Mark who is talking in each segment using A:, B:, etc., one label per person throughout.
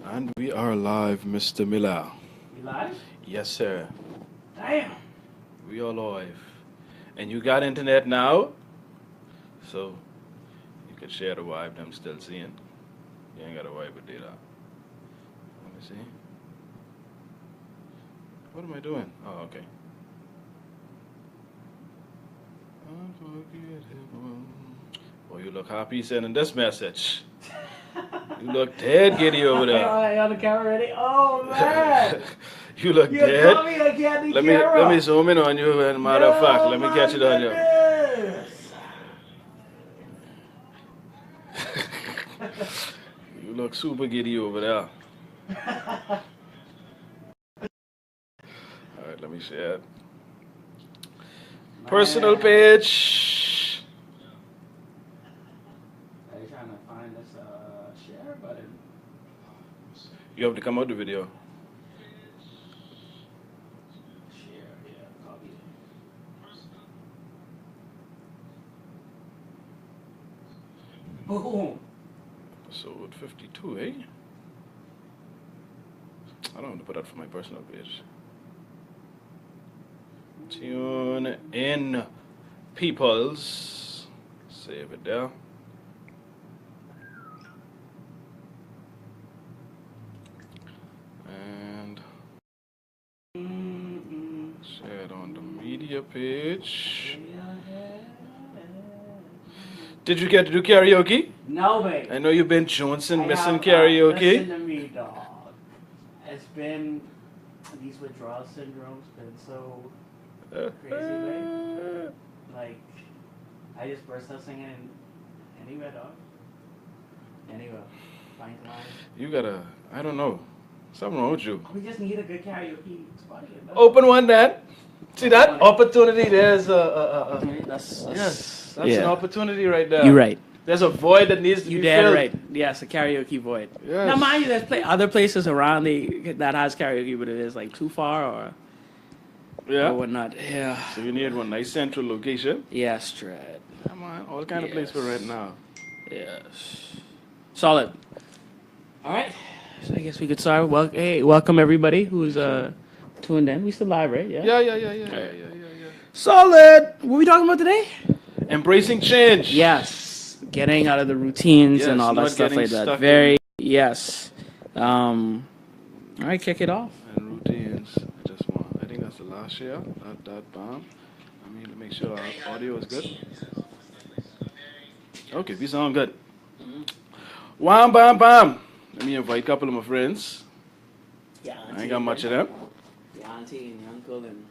A: And we are live, Mr. Miller.
B: You live?
A: Yes, sir.
B: Damn.
A: We are live. And you got internet now? So, you can share the vibe I'm still seeing. You ain't got a vibe with data. Let me see. What am I doing? Oh, okay. Oh, you look happy sending this message. You look dead giddy over there.
B: Are you on the camera ready? Oh, man.
A: You look
B: You
A: dead.
B: caught me again, the
A: Let
B: camera.
A: me zoom in on you, and matter of fact, let me catch it on you. You look super giddy over there. Alright, let me share it. Personal page.
B: Are you trying to find this share button?
A: You have to come out the video.
B: Share, yeah, copy. Boom.
A: Episode 52, eh? I don't want to put that for my personal page. Tune in, peoples. Save it there. And share it on the media page. Did you get to do karaoke?
B: No, babe.
A: I know you've been Johnson missing
B: Listen
A: karaoke.
B: to me, dog. It's been, these withdrawal syndromes been so crazy, babe. Like, I just burst out singing anywhere, dog. Anywhere. Find line.
A: You gotta, I don't know, something wrong with you.
B: We just need a good karaoke spot here.
A: Open one, then. See that opportunity? There's
B: That's
A: yes, that's
B: yeah.
A: an opportunity right there.
B: You're right.
A: There's a void that needs to
B: You
A: be
B: dead
A: filled.
B: right. Yes, a karaoke void.
A: Yes.
B: Now, mind you, there's other places around that has karaoke, but it is like too far or
A: Yeah.
B: whatnot. Yeah.
A: So you need one nice central location.
B: Yeah, straight.
A: Come on, all kind of place for right now.
B: Yes. Solid. All right. So I guess we could start. Hey, welcome everybody who's tuned in. We still live, right?
A: Yeah.
B: Solid. What are we talking about today?
A: Embracing change.
B: Yes. Getting out of the routines
A: Yes,
B: and all that
A: not
B: stuff
A: getting
B: like that.
A: stuck
B: Very, yes. All right, kick it off.
A: And routines. I think that's the last share. That bomb. I mean, to make sure our audio is good. Okay, we sound good. Wham, bam, bam. Let me invite a couple of my friends.
B: Yeah,
A: I ain't got much of them.
B: Your auntie and your uncle and...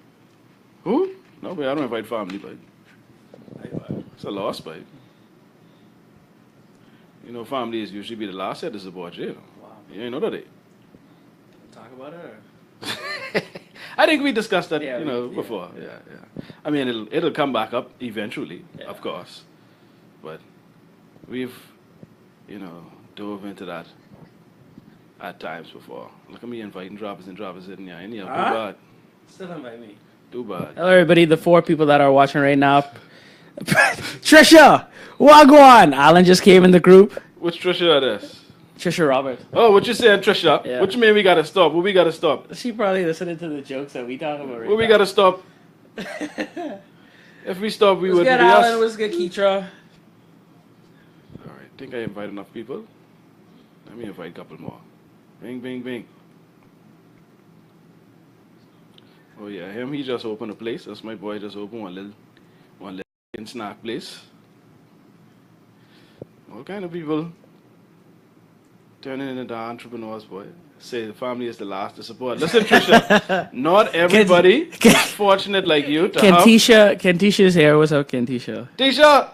A: Who? No, but I don't invite family, but it's a loss, babe. You know, family is usually be the last set to support you.
B: Wow.
A: You ain't know that. They.
B: Talk about it or...
A: I think we discussed that,
B: Yeah,
A: before. Yeah. I mean, it'll come back up eventually, of course. But we've, dove into that at times before. Look at me inviting droppers in there. Anyhow, too bad.
B: Still invite me.
A: Too bad.
B: Hello, everybody. The 4 people that are watching right now. Trisha, wagwan. Alan just came in the group.
A: Which Trisha that is?
B: Trisha Roberts.
A: Oh, what you saying, Trisha?
B: Yeah.
A: What you mean we gotta stop? What we gotta stop?
B: She probably listening to the jokes that we talk about right
A: What we
B: now.
A: gotta stop? If we stop, we
B: What's
A: would
B: good,
A: be
B: Alan?
A: us.
B: What's good, Keitra?
A: All right, think I invite enough people. Let me invite a couple more. Bing, bing, bing. Oh yeah, he just opened a place. That's my boy. Just opened one little snack place. All kind of people turning into entrepreneurs, boy. Say the family is the last to support. Listen, Trisha, not everybody is fortunate like you to have.
B: Kentisha's here. What's up, Kentisha?
A: Tisha,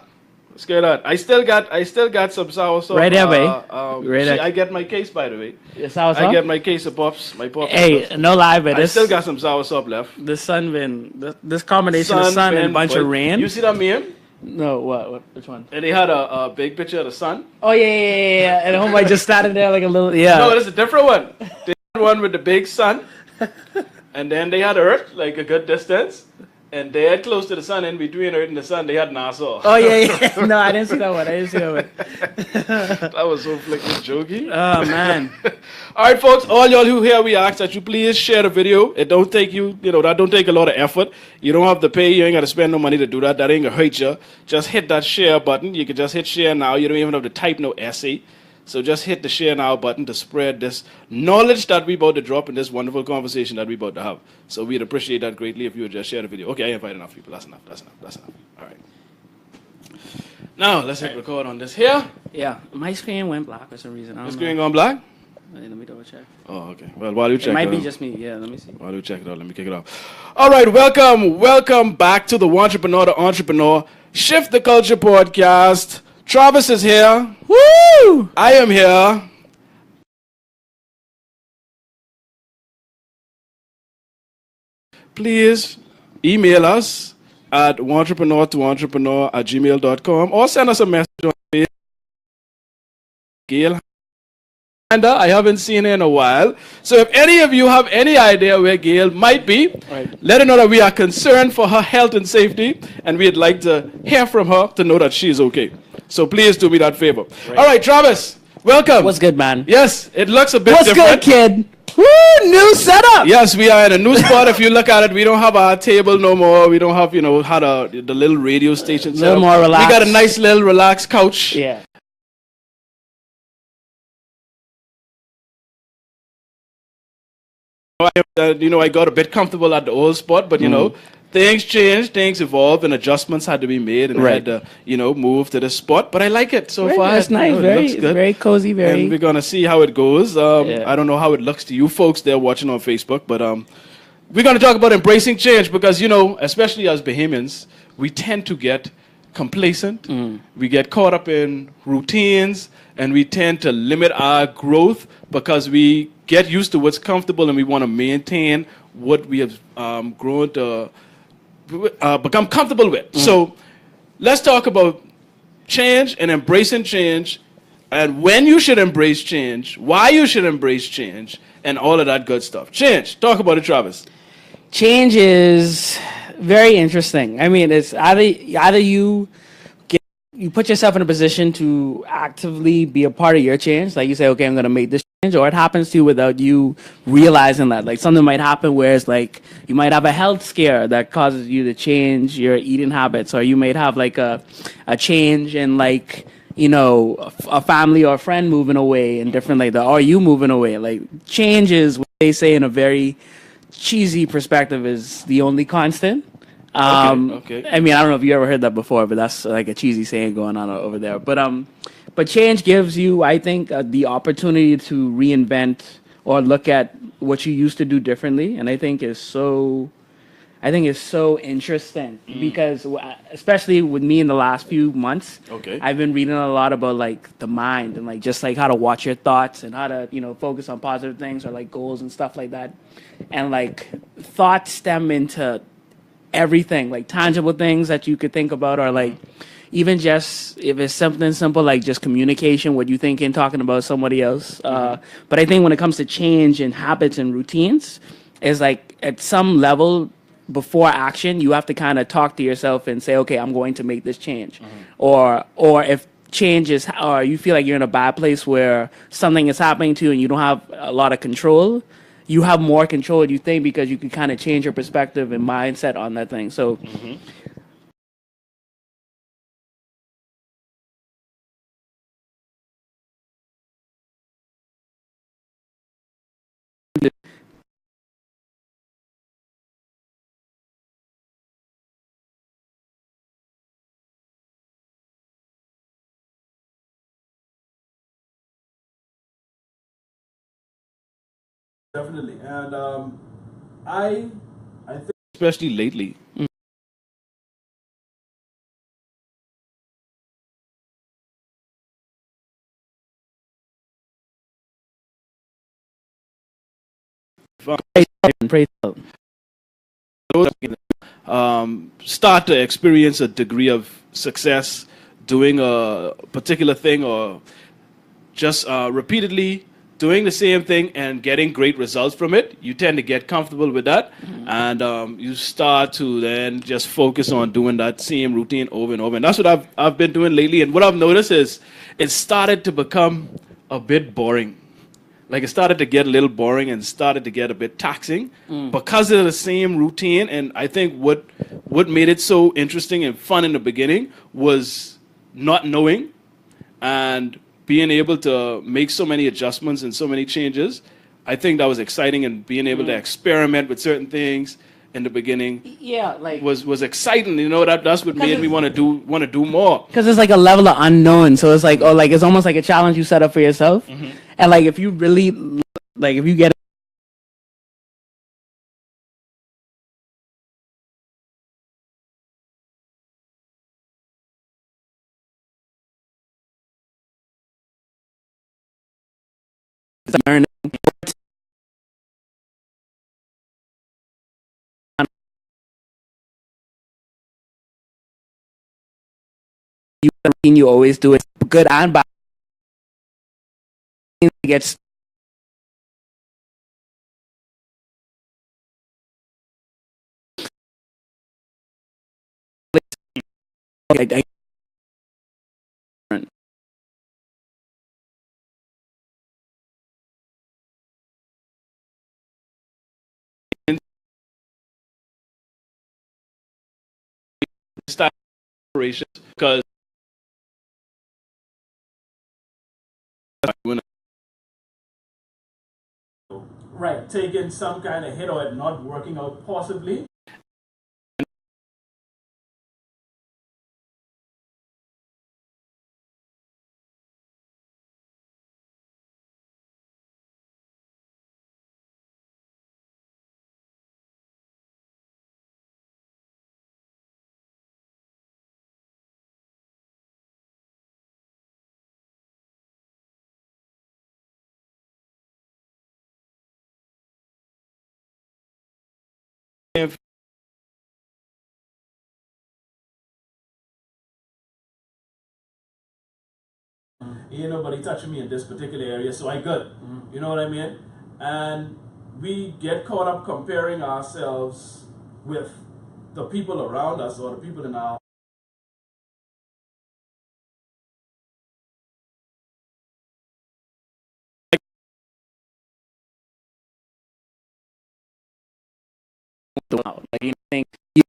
A: let's get that. I still got some soursop.
B: Right there, babe.
A: I get my case, by the way.
B: Soursop?
A: I get my case of pops. My pops.
B: Hey, no lie, but
A: I still got some soursop left.
B: the sun been this combination of sun and a bunch of rain.
A: You see that meme?
B: No, what? Which one?
A: And they had a big picture of the sun.
B: Oh yeah. And homeboy just standing there like a little
A: No, that's a different one. They had one with the big sun, and then they had Earth like a good distance, and dead close to the sun, in between Earth and the sun, they had Nassau.
B: Oh yeah. No, I didn't see that one. I didn't see that one.
A: That was so flippin' jokey.
B: Oh man.
A: All right, folks, all y'all who here, we ask that you please share the video. It don't take that don't take a lot of effort. You don't have to pay. You ain't got to spend no money to do that. That ain't gonna hurt you. Just hit that share button. You can just hit share now. You don't even have to type no essay. So just hit the share now button to spread this knowledge that we about to drop in this wonderful conversation that we about to have. So we'd appreciate that greatly if you would just share the video. Okay, I invited enough people. That's enough. That's enough. That's enough. All right. Now let's hit record on this here.
B: Yeah, my screen went black for some reason.
A: The screen going black?
B: Let me double check.
A: Oh, okay. Well, while you check
B: it might be just me. Yeah, let me see.
A: While you check it out, let me kick it off. All right, welcome back to the Entrepreneur to Entrepreneur Shift the Culture podcast. Travis is here. Woo! I am here. Please email us at entrepreneur@gmail.com or send us a message on Facebook. Gail, I haven't seen her in a while. So if any of you have any idea where Gail might be, let her know that we are concerned for her health and safety, and we'd like to hear from her to know that she's okay. So please do me that favor. All right, Travis, welcome.
B: What's good, man?
A: Yes, it looks a bit
B: different.
A: What's
B: good, kid? Woo, new setup.
A: Yes, we are in a new spot. If you look at it, we don't have our table no more. We don't have, how the little radio station set up.
B: More relaxed.
A: We got a nice little relaxed couch.
B: Yeah.
A: I got a bit comfortable at the old spot, but things changed, things evolved, and adjustments had to be made, and I had to, move to this spot. But I like it so far.
B: That's nice. Very cozy.
A: And we're gonna see how it goes. I don't know how it looks to you folks there watching on Facebook, but we're gonna talk about embracing change because especially as Bahamians, we tend to get complacent. We get caught up in routines, and we tend to limit our growth because we get used to what's comfortable, and we want to maintain what we have grown to become comfortable with. So let's talk about change and embracing change, and when you should embrace change, why you should embrace change, and all of that good stuff. Change. Talk about it, Travis.
B: Change is very interesting. I mean, it's either you put yourself in a position to actively be a part of your change. Like you say, okay, I'm going to make this change, or it happens to you without you realizing that. Like something might happen where it's like you might have a health scare that causes you to change your eating habits, or you might have like a change in like, a family or a friend moving away and different like that, or you moving away. Like change is what they say in a very cheesy perspective is the only constant.
A: Okay.
B: I mean, I don't know if you ever heard that before, but that's like a cheesy saying going on over there. But change gives you, I think, the opportunity to reinvent or look at what you used to do differently, and I think it's so interesting because, especially with me in the last few months, I've been reading a lot about like the mind and like just like how to watch your thoughts and how to focus on positive things or like goals and stuff like that, and like thoughts stem into everything, like tangible things that you could think about, or like even just if it's something simple like just communication, what you thinking, talking about somebody else. But I think when it comes to change in habits and routines, is like at some level before action, you have to kind of talk to yourself and say, okay, I'm going to make this change. Or if change is, or you feel like you're in a bad place where something is happening to you and you don't have a lot of control, you have more control, you think, because you can kind of change your perspective and mindset on that thing. So
A: definitely, and I think especially lately. Start to experience a degree of success doing a particular thing, or just repeatedly doing the same thing and getting great results from it, you tend to get comfortable with that, and you start to then just focus on doing that same routine over and over. And that's what I've been doing lately. And what I've noticed is it started to become a bit boring. Like, it started to get a little boring and started to get a bit taxing because of the same routine. And I think what made it so interesting and fun in the beginning was not knowing and being able to make so many adjustments and so many changes. I think that was exciting, and being able to experiment with certain things in the beginning, was exciting. You know, that's what made me want to do more.
B: Because it's like a level of unknown, so it's like, it's almost like a challenge you set up for yourself. And like, if you really, if you get learning, you always do it good and bad. It gets
A: Because
C: right, taking some kind of hit or it not working out possibly. Ain't nobody touching me in this particular area, so I good. You know what I mean? And we get caught up comparing ourselves with the people around us or the people in our
B: like, you think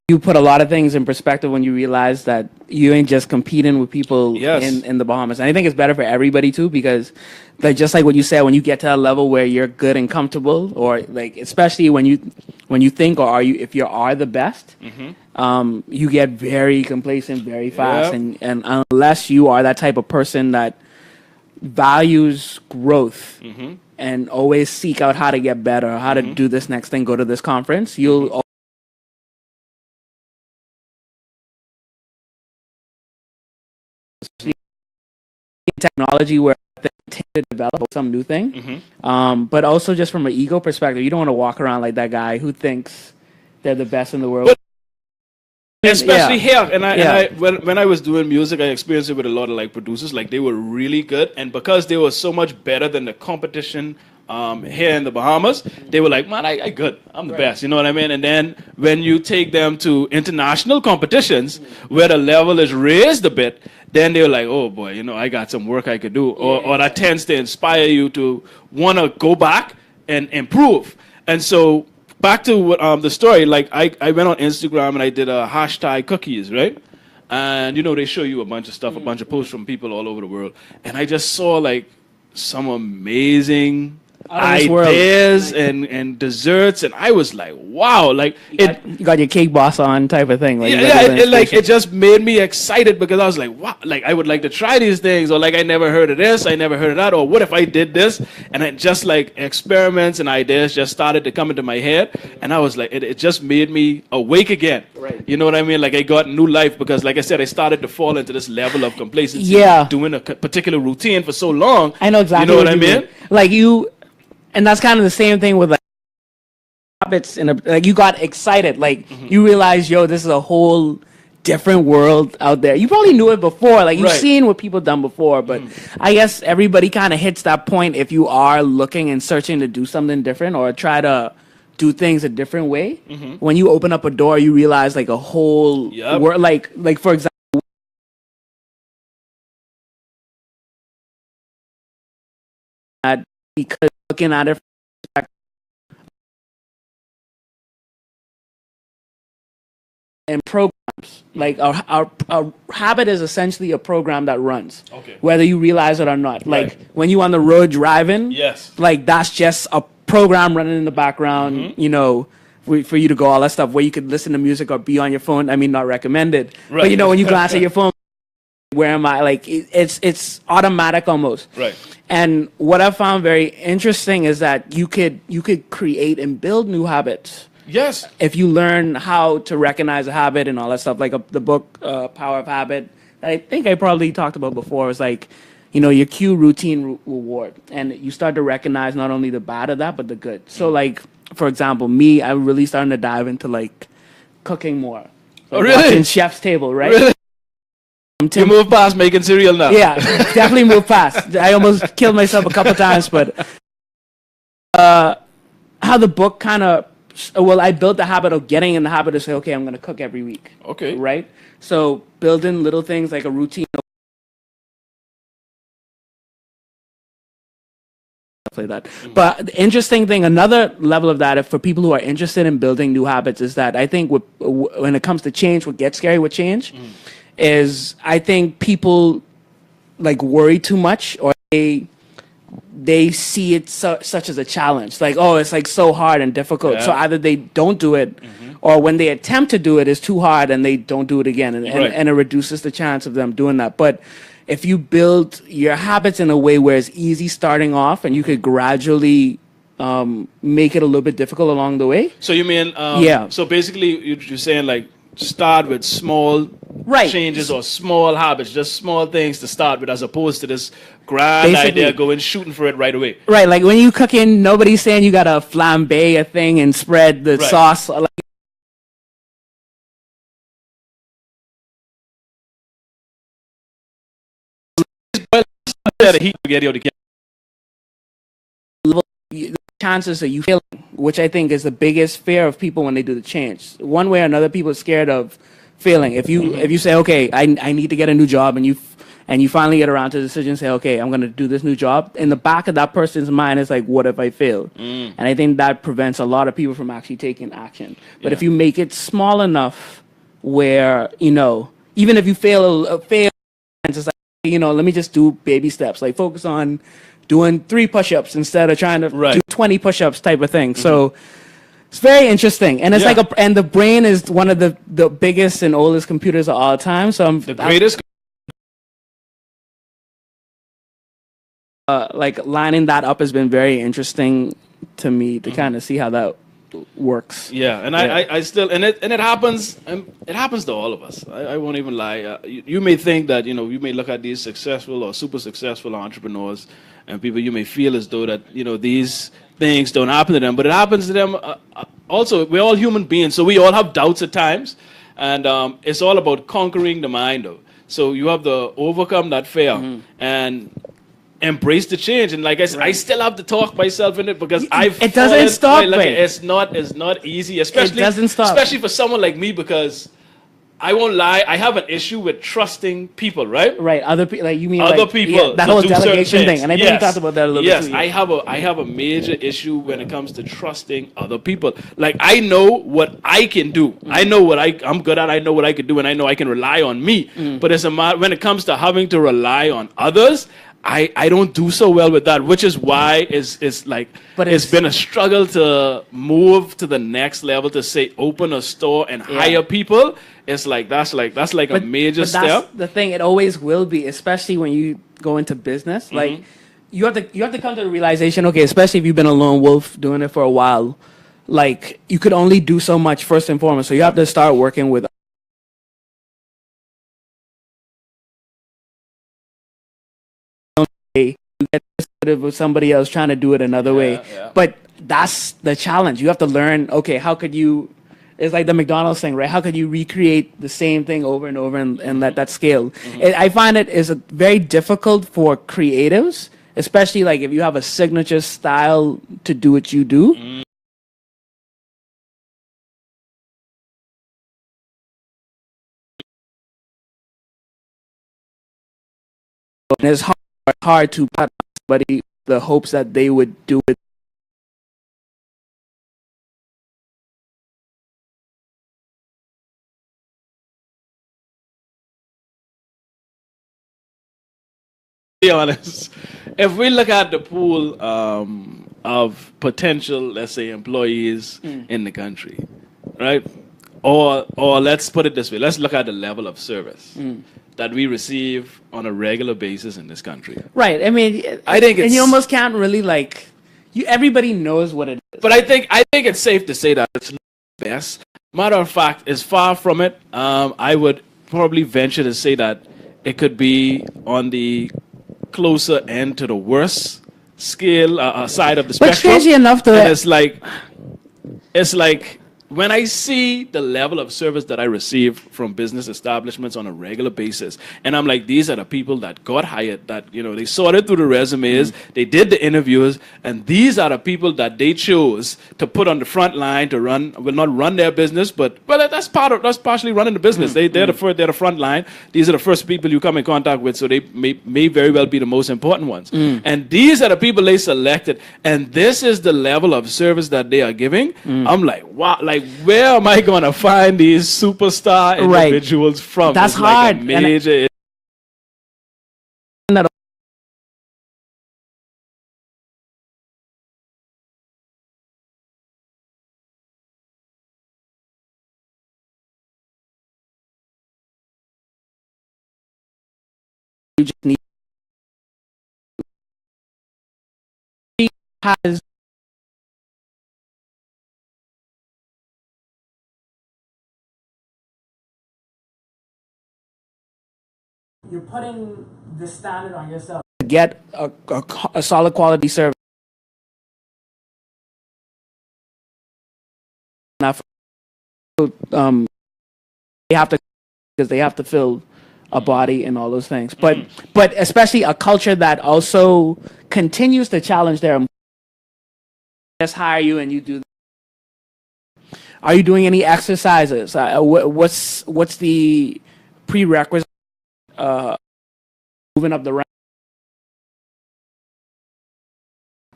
B: you put a lot of things in perspective when you realize that you ain't just competing with people in the Bahamas. And I think it's better for everybody too, because like, just like what you said, when you get to a level where you're good and comfortable, or like, especially when you think, or are you, if you are the best, you get very complacent very fast. And unless you are that type of person that values growth and always seek out how to get better, how to do this next thing, go to this conference, you'll technology where they tend to develop some new thing. But also just from an ego perspective, you don't want to walk around like that guy who thinks they're the best in the world.
A: Especially here, and when I was doing music, I experienced it with a lot of like producers. Like, they were really good, and because they were so much better than the competition here in the Bahamas, they were like, man, I good, I'm the best, you know what I mean? And then when you take them to international competitions where the level is raised a bit, then they're like, oh boy, you know, I got some work I could do, or that tends to inspire you to want to go back and improve. And so back to what, the story, like I went on Instagram and I did a hashtag cookies, right? And, you know, they show you a bunch of stuff, a bunch of posts from people all over the world. And I just saw, like, some amazing ideas and desserts. And I was like, wow. Like,
B: you got your cake boss on type of thing. Like,
A: it just made me excited, because I was like, wow, like, I would like to try these things. Or, like, I never heard of this, I never heard of that. Or what if I did this? And it just, like, experiments and ideas just started to come into my head. And I was like, it just made me awake again.
B: Right.
A: You know what I mean? Like, I got new life, because, like I said, I started to fall into this level of complacency. Doing a particular routine for so long.
B: I know exactly.
A: You know what I mean?
B: Like, and that's kind of the same thing with, like, habits. Like, you got excited. Like, you realize, yo, this is a whole different world out there. You probably knew it before, like you've
A: Right.
B: seen what people done before, but I guess everybody kind of hits that point if you are looking and searching to do something different or try to do things a different way. When you open up a door, you realize like a whole
A: Yep.
B: world, like for example, that because looking at it in programs, like our habit is essentially a program that runs,
A: Okay.
B: whether you realize it or not. Like
A: Right.
B: when you on the road driving,
A: Yes.
B: like that's just a program running in the background, you know, for you to go all that stuff where you could listen to music or be on your phone. I mean, not recommended, but
A: Right.
B: you know, when you glance at your phone, where am I? Like it's automatic almost.
A: Right.
B: And what I found very interesting is that you could create and build new habits
A: Yes.
B: if you learn how to recognize a habit and all that stuff. Like the book Power of Habit, I think I probably talked about before, is like, you know, your cue, routine, reward, and you start to recognize not only the bad of that but the good. So like, for example, me, I'm really starting to dive into like cooking more.
A: Oh,
B: Like,
A: really?
B: watching Chef's Table, right?
A: Really?
B: I'm
A: You move past making cereal now.
B: yeah, definitely moved past. I almost killed myself a couple times, but how the book kind of, well, I built the habit of getting in the habit of say, okay, I'm going to cook every week.
A: Okay.
B: Right? So building little things like a routine. Play that. But the interesting thing, another level of that, if for people who are interested in building new habits, is that I think when it comes to change, what gets scary with change is I think people like worry too much, or they see it such as a challenge. Like, oh, it's like so hard and difficult.
A: Yeah.
B: So either they don't do it, or when they attempt to do it, it's too hard and they don't do it again. And,
A: Right.
B: and it reduces the chance of them doing that. But if you build your habits in a way where it's easy starting off and you could gradually make it a little bit difficult along the way.
A: So you mean
B: Yeah.
A: So basically, you're saying like start with small
B: Right.
A: changes or small habits, just small things to start with, as opposed to this grand
B: Basically.
A: idea going shooting for it right away.
B: Right, like when you cooking, nobody's saying you gotta flambe a thing and spread the
A: Right.
B: sauce. Like,
A: Yeah, the heat will get you to get.
B: the chances of you failing, which I think is the biggest fear of people when they do the change. One way or another, people are scared of failing. If you say, okay, I need to get a new job, and you finally get around to the decision, say, okay, I'm going to do this new job. In the back of that person's mind is like, what if I fail? And I think that prevents a lot of people from actually taking action. But if you make it small enough where, you know, even if you fail, it's just like, you know, let me just do baby steps. Like focus on doing 3 push-ups instead of trying to
A: Right.
B: do 20 push-ups type of thing. So it's very interesting. And it's
A: Yeah.
B: and the brain is one of the biggest and oldest computers of all time. So
A: The greatest.
B: like lining that up has been very interesting to me to kind of see how that works.
A: Yeah, and
B: Yeah.
A: I still, and it happens to all of us. I won't even lie. You may think that, you know, you may look at these successful or super successful entrepreneurs and people, you may feel as though that, you know, these things don't happen to them, but it happens to them. Also, we're all human beings, so we all have doubts at times, and it's all about conquering the mind, though. So you have to overcome that fear and embrace the change. And like I said, I still have to talk myself in it because
B: It doesn't stop,
A: Like,
B: mate.
A: it's not easy, especially
B: doesn't stop.
A: especially for someone like me, because I won't lie, I have an issue with trusting people, right?
B: Right. Other people, like you mean
A: Other
B: like,
A: people
B: yeah, that
A: to
B: whole
A: do certain
B: delegation
A: things.
B: thing. And I think we talked about that a little
A: yes,
B: bit too.
A: I have a major issue when it comes to trusting other people. Like, I know what I can do. I know what I'm good at. I know what I can do, and I know I can rely on me. But when it comes to having to rely on others, I don't do so well with that, which is why it's like,
B: But
A: it's
B: it's-
A: been a struggle to move to the next level, to say open a store and hire people. It's like that's like a major
B: but
A: step.
B: that's the thing. It always will be, especially when you go into business.
A: Mm-hmm.
B: Like you have to come to the realization. Okay, especially if you've been a lone wolf doing it for a while, like you could only do so much first and foremost. So you have to start working with. You get frustrated with somebody else trying to do it another way,
A: yeah.
B: but that's the challenge. You have to learn. Okay, how could you It's like the McDonald's thing, right? How could you recreate the same thing over and over and let that scale? I find it is very difficult for creatives, especially like if you have a signature style to do what you do. And it's hard to put somebody the hopes that they would do it.
A: Be honest, if we look at the pool of potential, let's say, employees in the country, right? Or let's put it this way: let's look at the level of service that we receive on a regular basis in this country.
B: Right. I mean,
A: I think
B: and
A: it's,
B: you almost can't really like you. Everybody knows what it is.
A: but I think it's safe to say that it's not the best. Matter of fact, it's far from it. I would probably venture to say that it could be on the closer end to the worst scale side of the
B: But
A: spectrum.
B: crazy enough to
A: And it's like when I see the level of service that I receive from business establishments on a regular basis, and I'm like, these are the people that got hired, that, you know, they sorted through the resumes, they did the interviews, and these are the people that they chose to put on the front line to run, well, not run their business, but, well, that's partially running the business. They're the front line. These are the first people you come in contact with, so they may very well be the most important ones. And these are the people they selected, and this is the level of service that they are giving. I'm like, wow, like, where am I going to find these superstar individuals from?
B: That's
A: it's like
B: hard.
A: a major.
B: You just need has you're putting the standard on yourself to get a solid quality service. Enough, they have to because they have to fill a body and all those things. But especially a culture that also continues to challenge their. Just hire you and you do. Are you doing any exercises? What's the prerequisite? Moving up the rank.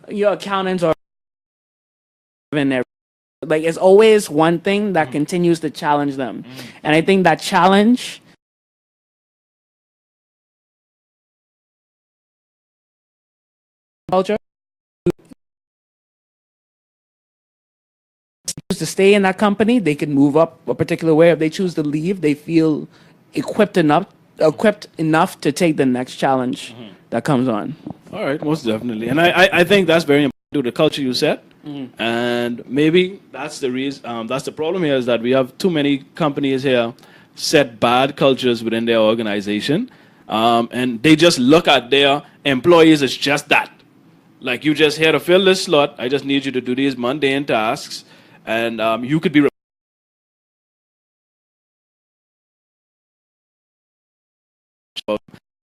B: Your accountants are in there. Like it's always one thing that continues to challenge them, and I think that challenge. Culture. To stay in that company, they can move up a particular way. If they choose to leave, they feel equipped enough to take the next challenge that comes on.
A: All right, most definitely. And I think that's very important to the culture you set. And maybe that's the reason, that's the problem here, is that we have too many companies here set bad cultures within their organization. And they just look at their employees as just that. Like, you just here to fill this slot. I just need you to do these mundane tasks. And you could be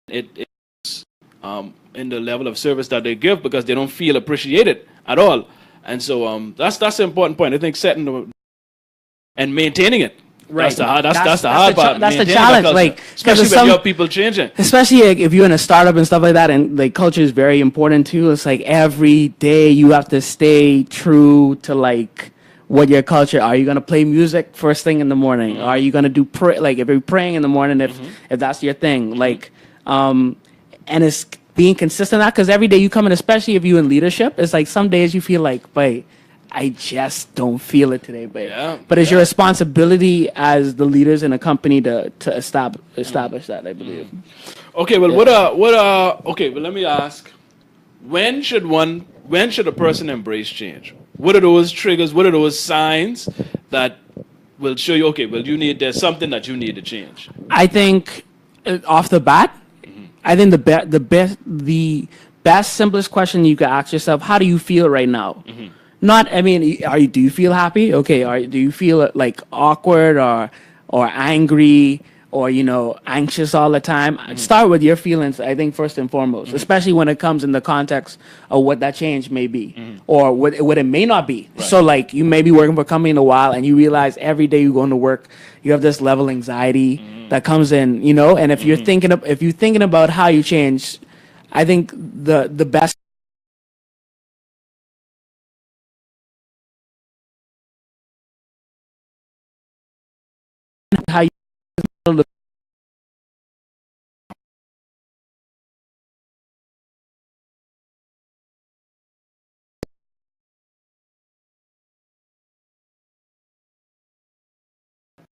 A: it's in the level of service that they give because they don't feel appreciated at all. And so that's the important point. I think setting and maintaining it.
B: Right.
A: That's the hard part.
B: That's the challenge. Like,
A: especially when you have people changing.
B: Especially if you're in a startup and stuff like that, and like culture is very important too. It's like every day you have to stay true to like what your culture. Are you gonna play music first thing in the morning? Are you gonna do like if you're praying in the morning if that's your thing? Like, and it's being consistent that because every day you come in, especially if you're in leadership, it's like some days you feel like, wait, I just don't feel it today, babe. But it's your responsibility as the leaders in a company to establish that, I believe.
A: Okay, well, okay, well, let me ask, when should a person embrace change? What are those triggers? What are those signs that will show you, okay, well, there's something that you need to change?
B: I think off the bat, I think the best, simplest question you can ask yourself, how do you feel right now?
D: Not, I mean, do you feel happy? Okay, do you feel like awkward or angry or anxious all the time? Start with your feelings. I think first and foremost, especially when it comes in the context of what that change may be or what it may not be.
A: Right.
D: So like you may be working for a company in a while and you realize every day you go into work, you have this level of anxiety that comes in, and if you're thinking about how you change, I think the best how you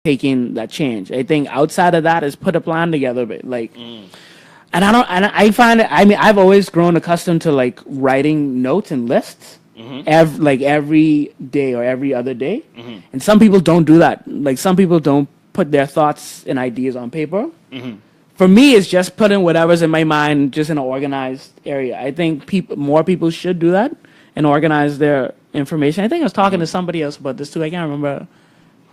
D: taking that change. I think outside of that is put a plan together, but like, and I find it. I mean, I've always grown accustomed to like writing notes and lists, every day or every other day, and some people don't do that. Like some people don't put their thoughts and ideas on paper. For me, it's just putting whatever's in my mind just in an organized area. I think more people should do that and organize their information. I think I was talking to somebody else about this too. I can't remember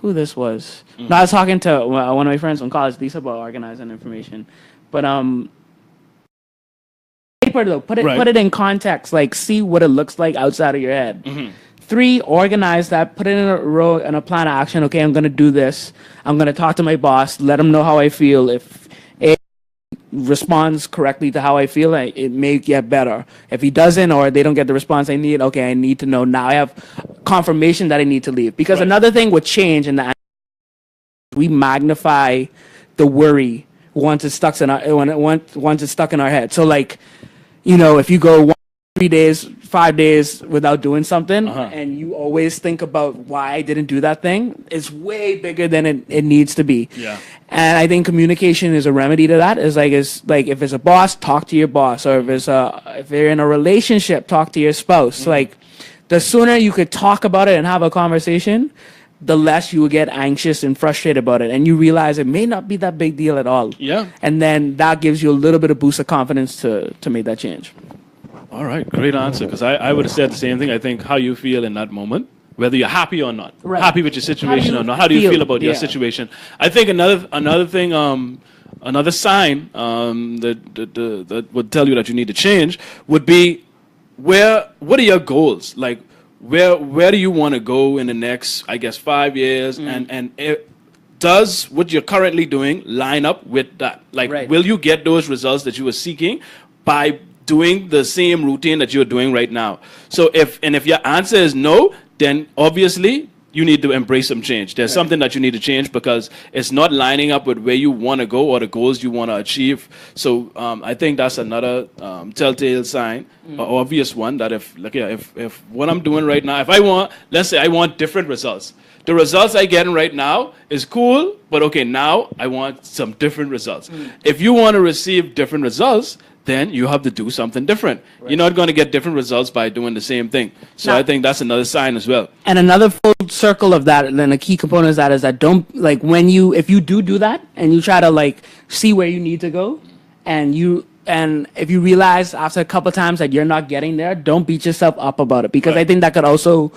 D: who this was. No, I was talking to one of my friends from college, Lisa, about organizing information. But paper though, put it in context. Like see what it looks like outside of your head. 3, organize that, put it in a row and a plan of action. Okay, I'm gonna do this. I'm gonna talk to my boss, let him know how I feel. If it responds correctly to how I feel, it may get better. If he doesn't or they don't get the response I need, okay, I need to know now. I have confirmation that I need to leave. Because another thing with change and we magnify the worry once it's stuck in once it's stuck in our head. So like, if you go 3 days, 5 days without doing something, and you always think about why I didn't do that thing, it's way bigger than it needs to be.
A: Yeah.
D: And I think communication is a remedy to that. It's like if it's a boss, talk to your boss, or if you're in a relationship, talk to your spouse. Like the sooner you could talk about it and have a conversation, the less you will get anxious and frustrated about it, and you realize it may not be that big deal at all.
A: Yeah.
D: And then that gives you a little bit of boost of confidence to make that change.
A: All right, great answer. Because I would have said the same thing. I think how you feel in that moment, whether you're happy or not, happy with your situation or not, how do you feel about your situation? I think another thing, another sign that would tell you that you need to change would be what are your goals? Like where do you want to go in the next, I guess, 5 years, and does what you're currently doing line up with that? Like, will you get those results that you were seeking by doing the same routine that you're doing right now? So if your answer is no, then obviously you need to embrace some change. There's something that you need to change because it's not lining up with where you want to go or the goals you want to achieve. So I think that's another telltale sign, an obvious one, that if what I'm doing right now, let's say I want different results. The results I get right now is cool, but okay, now I want some different results. If you want to receive different results, then you have to do something different. You're not going to get different results by doing the same thing. So I think that's another sign as well. And
D: another full circle of that, and then a key component of that is that if you do that and you try to like see where you need to go, and if you realize after a couple of times that you're not getting there, don't beat yourself up about it, because I think that could also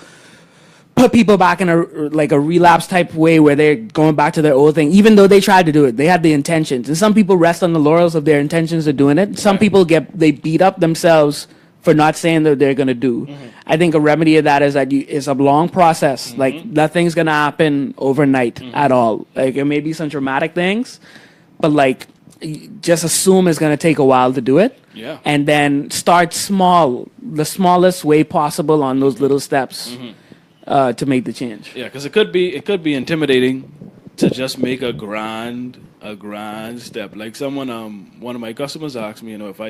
D: put people back in a relapse type way where they're going back to their old thing, even though they tried to do it. They had the intentions, and some people rest on the laurels of their intentions of doing it. Some people they beat up themselves for not saying that they're going to do. I think a remedy of that is that it's a long process. Like nothing's going to happen overnight at all. Like it may be some dramatic things, but like just assume it's going to take a while to do it.
A: Yeah.
D: And then start small, the smallest way possible on those little steps. To make the change.
A: Yeah, because it could be intimidating to just make a grand step. Like one of my customers asked me, if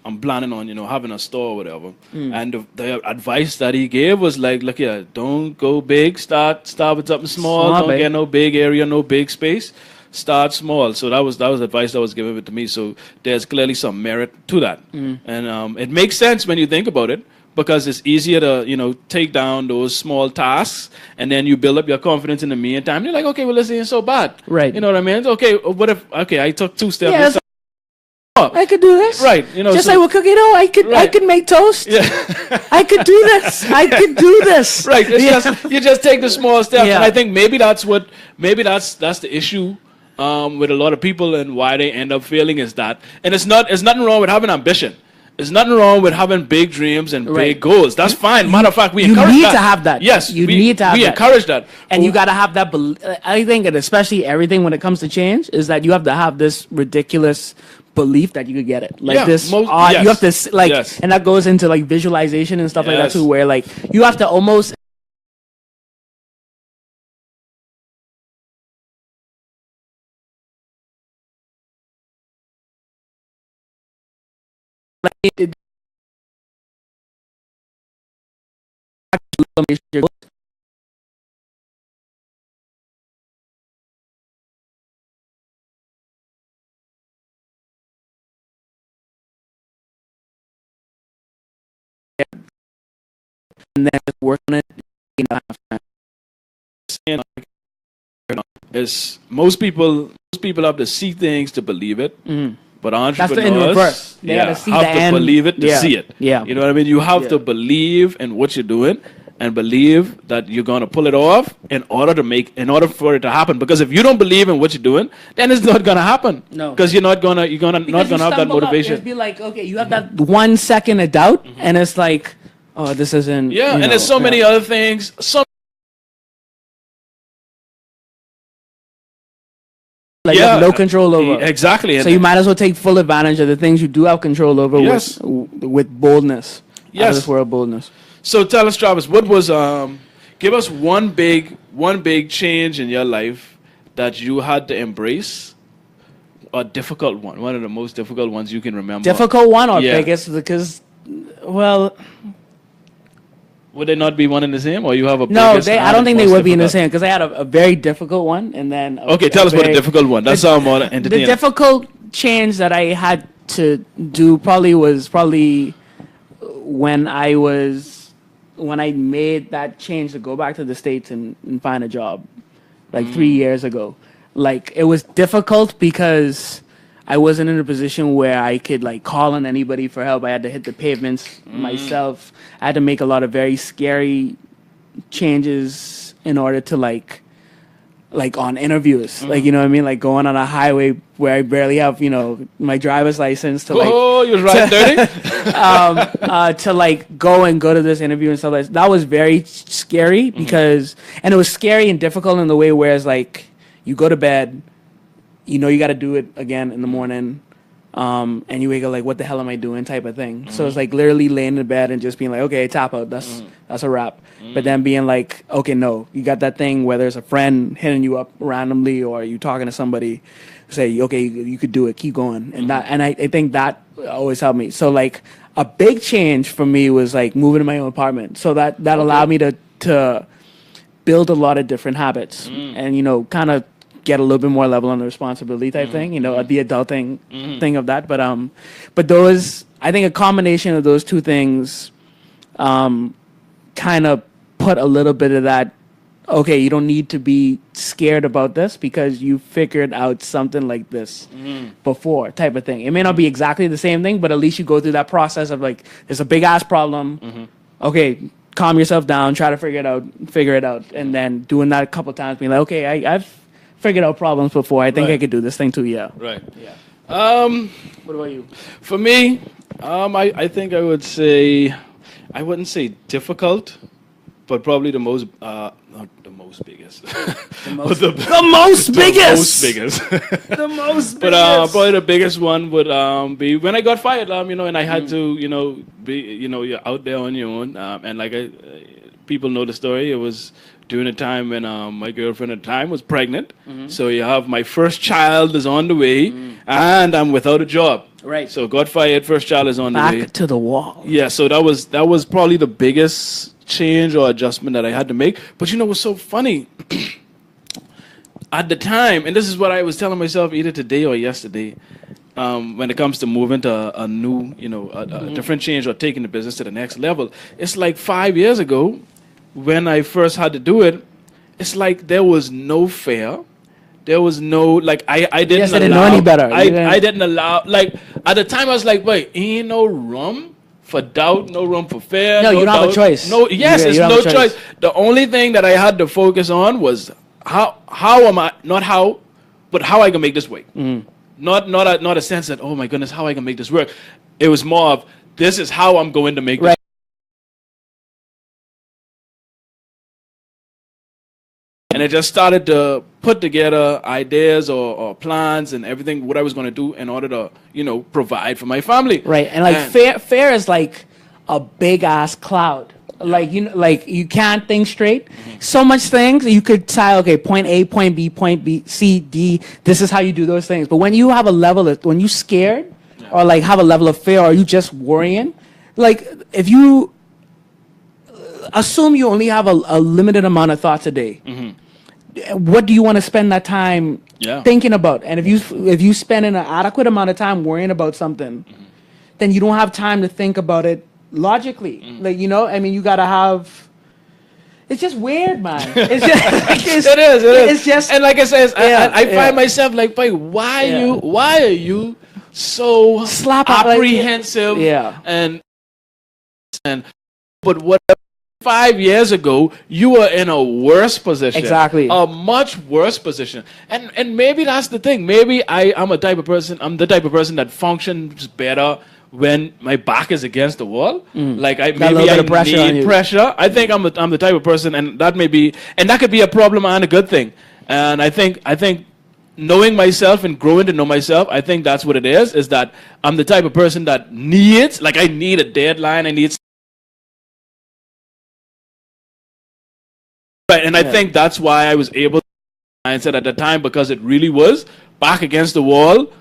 A: I'm planning on, having a store or whatever, and the advice that he gave was like, look here, don't go big, start with something small, don't get no big area, no big space. Start small. So that was advice that was given to me. So there's clearly some merit to that, and it makes sense when you think about it, because it's easier to, take down those small tasks, and then you build up your confidence in the meantime. You're like, okay, well, this ain't so bad.
D: Right.
A: You know what I mean? Okay, what if, I took 2 steps.
D: Yeah, I could do this.
A: Right, you know,
D: just
A: so-
D: like with cookie dough, I
A: Right.
D: could make toast.
A: Yeah.
D: I could do this. I could do this.
A: Right. It's just, you just take the small steps,
D: Yeah.
A: and I think maybe that's the issue with a lot of people and why they end up failing is that. And it's nothing wrong with having ambition. There's nothing wrong with having big dreams and
D: Right.
A: big goals. That's fine. Matter of fact, we
D: you
A: encourage
D: need
A: that.
D: to have that.
A: Yes,
D: You need to have
A: we
D: that.
A: encourage that.
D: And you got to have that. I think, and especially everything when it comes to change, is that you have to have this ridiculous belief that you could get it. Like
A: Yeah,
D: this,
A: most-
D: you have to like,
A: Yes.
D: and that goes into like visualization and stuff like that
A: Yes.
D: too, where like you have to almost. And then work on it. You know,
A: is most people have to see things to believe it. But
D: That's
A: entrepreneurs,
D: the in reverse. They gotta see
A: have
D: the
A: to
D: end.
A: believe it to
D: Yeah.
A: see it.
D: Yeah.
A: You know what I mean? You have to
D: Yeah.
A: believe in what you're doing and believe that you're gonna pull it off in order for it to happen. Because if you don't believe in what you're doing, then it's not gonna happen.
D: No.
A: Because you're not gonna have that motivation.
D: It'd be like, okay, you have that 1 second of doubt, and it's like, oh, this isn't.
A: Yeah,
D: you
A: and
D: know,
A: there's so many other things.
D: like you have no control over.
A: Exactly.
D: So you might as well take full advantage of the things you do have control over
A: Yes.
D: with boldness. Out
A: Yes.
D: of this world boldness.
A: So tell us, Travis, what was give us one big change in your life that you had to embrace, a difficult one of the most difficult ones you can remember.
D: Difficult one or
A: Yeah.
D: biggest? Because, well,
A: Would they not be one and the same, or you have a
D: no,
A: biggest
D: I
A: and
D: don't think they
A: most
D: would be in the
A: difficult?
D: same. Because I had a very difficult one, and then
A: Okay, tell us about the difficult one. That's more
D: The
A: entertaining.
D: difficult change that I had to do was when I made that change to go back to the States and find a job, like 3 years ago. Like, it was difficult because I wasn't in a position where I could like call on anybody for help. I had to hit the pavements myself. I had to make a lot of very scary changes in order to like on interviews, like, you know what I mean, like going on a highway where I barely have, you know, my driver's license to like
A: Oh, you was riding dirty?
D: to like go to this interview and stuff like that. That was very scary because, and it was scary and difficult in the way whereas like you go to bed, you know, you got to do it again in the morning, and you wake up like, what the hell am I doing type of thing. So it's like literally laying in bed and just being like, okay, tap out, that's a wrap. But then being like, okay, no, you got that thing where there's a friend hitting you up randomly or you talking to somebody, say, okay, you could do it, keep going. And I think that always helped me. So like a big change for me was like moving to my own apartment. So that allowed me to build a lot of different habits and, you know, kind of get a little bit more level on the responsibility type thing, you know, the adulting thing of that. But those, I think a combination of those two things kind of put a little bit of that, okay, you don't need to be scared about this because you figured out something like this before type of thing. It may not be exactly the same thing, but at least you go through that process of like, there's a big ass problem. Okay, calm yourself down, try to figure it out. And then doing that a couple times, being like, okay, I've figured out problems before. I think
A: Right.
D: I could do this thing too. Yeah.
A: Right.
D: Yeah.
A: What
D: about you?
A: For me, I think I would say, I wouldn't say difficult, but probably the most, not the most biggest.
D: The most,
A: the
D: most biggest.
A: most biggest.
D: The most
A: But
D: biggest.
A: probably the biggest one would be when I got fired. You know, and I had to, you know, be, you know, you're out there on your own, and like people know the story. It was during a time when my girlfriend at the time was pregnant. So you have my first child is on the way, and I'm without a job.
D: Right.
A: So got fired. First child is on the way.
D: Back to the wall.
A: Yeah. So that was probably the biggest change or adjustment that I had to make. But you know what's so funny? At the time, and this is what I was telling myself either today or yesterday, when it comes to moving to a new, you know, a different change or taking the business to the next level, it's like 5 years ago when I first had to do it. It's like there was no fear, There was no, like, I didn't
D: Yes,
A: allow.
D: I didn't know any better.
A: I didn't allow, like, at the time I was like, wait, ain't no room for doubt, no room for fear.
D: No, you don't have a
A: doubt,
D: choice.
A: No, yes,
D: Yeah,
A: it's
D: you don't
A: no
D: have a choice.
A: choice. The only thing that I had to focus on was how am I, not how, but how I can make this work. Not a sense that, oh my goodness, how I can make this work. It was more of, this is how I'm going to make this. And I just started to put together ideas or plans and everything, what I was going to do in order to, provide for my family.
D: Right, and like fear is like a big ass cloud. Like you can't think straight. So much things you could say. Okay, point A, point B, C, D. This is how you do those things. But when you have a level of, when you scared, or like have a level of fear, or you just worrying, like if you assume you only have a limited amount of thoughts a day. What do you want to spend that time thinking about? And if you spend an adequate amount of time worrying about something, then you don't have time to think about it logically. Like, I mean, you gotta have. It's just weird, man. It's just
A: it is.
D: It's just,
A: and like I said, I find myself like, wait, why are you so apprehensive? And but what? 5 years ago, you were in a worse position.
D: Exactly.
A: A much worse position. And maybe that's the thing. Maybe I'm the type of person that functions better when my back is against the wall. Like I need pressure. I think I'm the type of person, and that could be a problem and a good thing. And I think knowing myself and growing to know myself, I think that's what it is that I'm the type of person that needs, like I need a deadline, I need. Right, and I think that's why I was able to mindset at the time, because it really was back against the wall.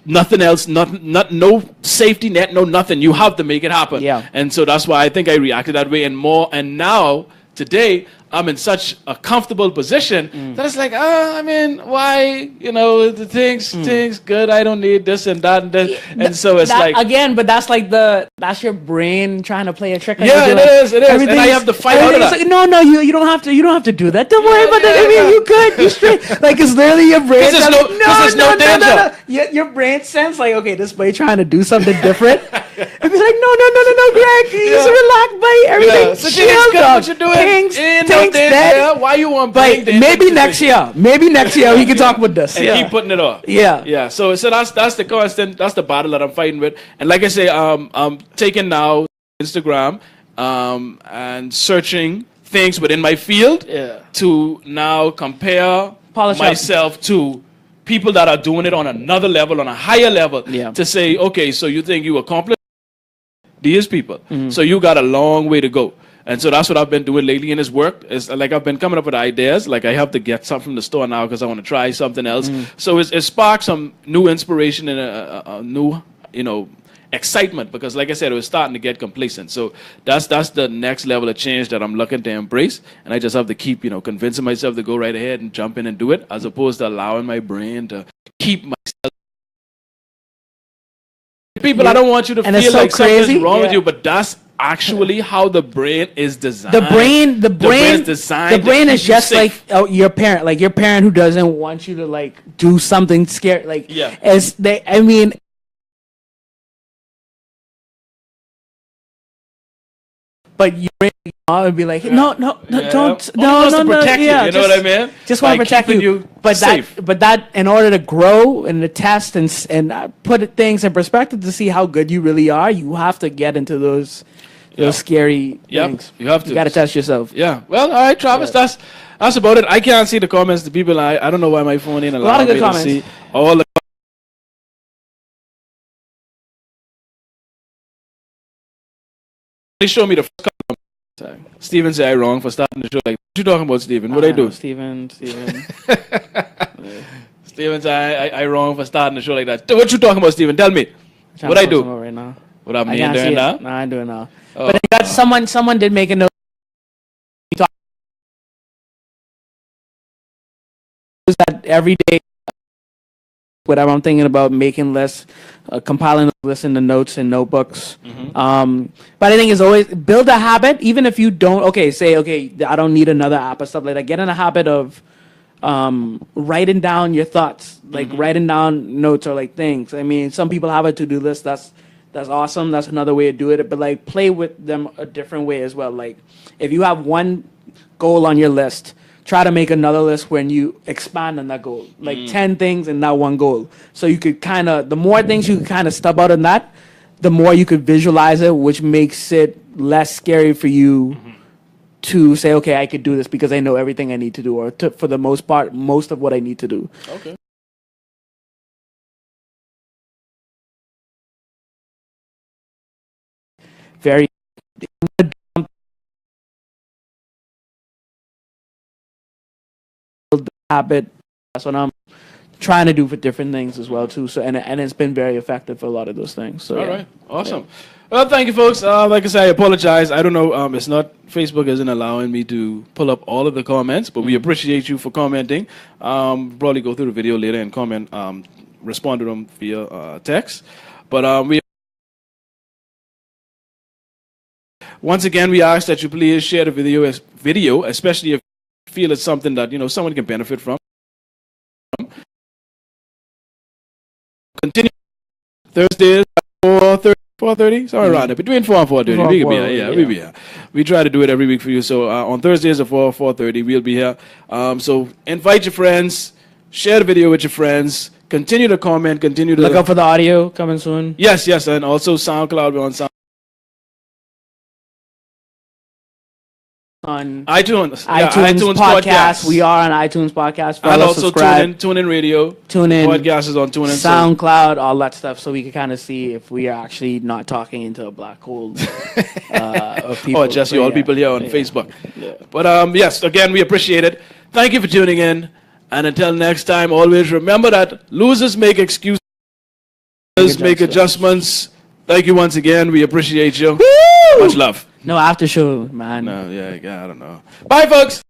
A: Nothing else, no safety net, no nothing. You have to make it happen.
D: Yeah.
A: And so that's why I think I reacted that way and more. And now, today, I'm in such a comfortable position that it's like, I mean, why, the things good. I don't need this and that and this. And so it's like,
D: again, but that's like that's your brain trying to play a trick on you.
A: Yeah, it is. And I have to fight out of that.
D: Like, no, you don't have to do that. Don't worry about that. I mean, you good. You straight. Like, it's literally your brain.
A: Because there's no danger.
D: Your brain sense like, okay, this boy trying to do something different. And be like, no, Greg, just relax, buddy. Everything chill, dog.
A: What you doing?
D: Things dead.
A: Why you want?
D: But maybe next year we can talk with this.
A: And keep putting it off. Yeah. So that's the constant. That's the battle that I'm fighting with. And like I say, I'm taking now Instagram and searching things within my field to now compare myself to people that are doing it on another level, on a higher level, to say, okay, so you think you accomplished these people, so you got a long way to go. And so that's what I've been doing lately in this work. It's like I've been coming up with ideas. Like I have to get something from the store now because I want to try something else. So it sparked some new inspiration and a new, excitement, because like I said, it was starting to get complacent. So that's the next level of change that I'm looking to embrace. And I just have to keep, convincing myself to go right ahead and jump in and do it, as opposed to allowing my brain to keep myself. People, I don't want you to feel like something's wrong with you, but that's actually how the brain is designed.
D: The brain is just like your parent who doesn't want you to like do something scary. Like but you would be like, no, don't,
A: protect you. You know what I mean?
D: Just want to protect you. But that, in order to grow and to test and put things in perspective to see how good you really are, you have to get into those scary things. You have to. You got to test yourself.
A: Yeah. Well, all right, Travis. That's about it. I can't see the comments. The people. I don't know why my phone ain't allowed
D: a lot of good
A: me
D: comments.
A: to see all the. They show me the first comment. Steven said I wrong for starting the show. Like, what you talking about, Steven? What I do?
D: Steven.
A: Steven said I wrong for starting the show like that. What you talking about, Steven? Tell me. What I do?
D: Right now.
A: What I'm doing now?
D: No, I'm doing now. Oh. But got someone did make a note that every day. Whatever I'm thinking about making lists, compiling a list into notes and notebooks. But I think it's always build a habit, even if you don't. Okay, I don't need another app or stuff like that. Get in a habit of writing down your thoughts, like writing down notes or like things. I mean, some people have a to-do list. That's awesome. That's another way to do it. But like play with them a different way as well. Like if you have one goal on your list, try to make another list when you expand on that goal. Like 10 things in that one goal. So you could kind of, the more things you could kind of stub out in that, the more you could visualize it, which makes it less scary for you to say, okay, I could do this because I know everything I need to do, or for the most part, most of what I need to do.
A: Okay.
D: Very habit. That's what I'm trying to do for different things as well too. So and it's been very effective for a lot of those things. So
A: all right, awesome. Well, thank you, folks. Like I said, I apologize. I don't know. It's not Facebook isn't allowing me to pull up all of the comments, but we appreciate you for commenting. Probably go through the video later and comment, respond to them via text. But we once again we ask that you please share the video, especially if you feel it's something that someone can benefit from. Continue Thursdays at 4:30, somewhere around there, between 4 and 4:30. We could be here. We'll be here. We try to do it every week for you. So on Thursdays at 4:30, we'll be here. So invite your friends, share the video with your friends, continue to comment, continue to
D: look out for the audio coming soon.
A: Yes, and also SoundCloud. We're on SoundCloud.
D: On
A: iTunes
D: podcast. We are on iTunes podcast.
A: And also tune in radio.
D: Tune in.
A: Podcast is on tune in.
D: SoundCloud, all that stuff, so we can kind of see if we are actually not talking into a black hole of people.
A: Or just all people here on Facebook. Yeah. But yes, again, we appreciate it. Thank you for tuning in. And until next time, always remember that losers make excuses, make adjustments. Thank you once again. We appreciate you.
D: Woo!
A: Much love.
D: No after show, man.
A: No, yeah, I don't know. Bye, folks.